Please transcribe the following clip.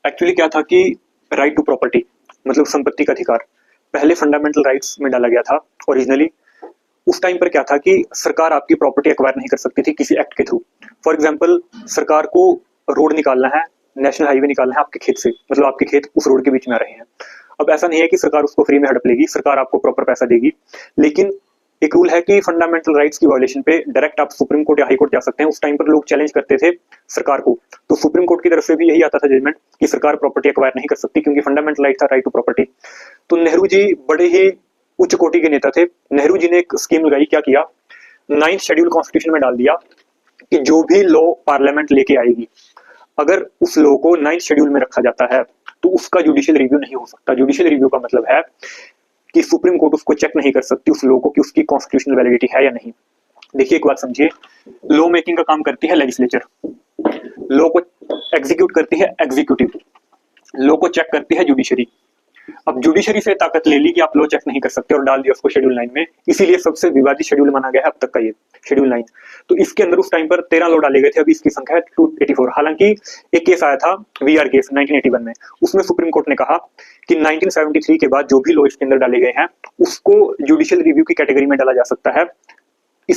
Actually क्या था कि राइट टू प्रॉपर्टी मतलब संपत्ति का अधिकार पहले फंडामेंटल राइट्स में डाला गया था ओरिजिनली। उस टाइम पर क्या था कि सरकार आपकी प्रॉपर्टी एक्वायर नहीं कर सकती थी किसी एक्ट के थ्रू। फॉर एग्जाम्पल सरकार को रोड निकालना है, नेशनल हाईवे निकालना है आपके खेत से, मतलब आपके खेत उस रोड के बीच में आ रहे हैं। अब ऐसा नहीं है कि सरकार उसको फ्री में हड़प लेगी, सरकार आपको प्रॉपर पैसा देगी, लेकिन एक रूल है कि फंडामेंटल राइट्स की वायलेशन पे डायरेक्ट आप सुप्रीम कोर्ट या हाई कोर्ट जा सकते हैं। उस टाइम पर लोग चैलेंज करते थे सरकार को, तो सुप्रीम कोर्ट की तरफ से भी यही आता था जजमेंट कि सरकार प्रॉपर्टी एक्वायर नहीं कर सकती क्योंकि फंडामेंटल राइट था राइट टू प्रॉपर्टी। तो नेहरू जी बड़े ही उच्च कोटि के नेता थे। नेहरू जी ने एक स्कीम लगाई, क्या किया, 9th शेड्यूल कॉन्स्टिट्यूशन में डाल दिया कि जो भी लॉ पार्लियामेंट लेके आएगी, अगर उस लॉ को 9th शेड्यूल में रखा जाता है तो उसका जुडिशियल रिव्यू नहीं हो सकता। जुडिशियल रिव्यू का मतलब है कि सुप्रीम कोर्ट उसको चेक नहीं कर सकती उस लॉ को कि उसकी कॉन्स्टिट्यूशनल वैलिडिटी है या नहीं। देखिए एक बात समझिए, लॉ मेकिंग का काम करती है लेजिस्लेचर, लॉ को एग्जीक्यूट करती है एग्जीक्यूटिव, लॉ को चेक करती है जुडिशरी। अब जुडिशरी से ताकत ले ली कि आप लॉ चेक नहीं कर सकते और डाल दिया उसको शेड्यूल 9 में, इसीलिए सबसे विवादित शेड्यूल माना गया है अब तक का ये शेड्यूल 9। तो इसके अंदर उस टाइम पर 13 लॉ डाले गए थे, अभी इसकी संख्या है 284। हालांकि एक केस आया था वीआर केस 1981 में, उसमें सुप्रीम कोर्ट ने कहा कि 1973 के बाद जो भी लॉ इसके अंदर डाले गए हैं उसको जुडिशियल रिव्यू की कैटेगरी में डाला जा सकता है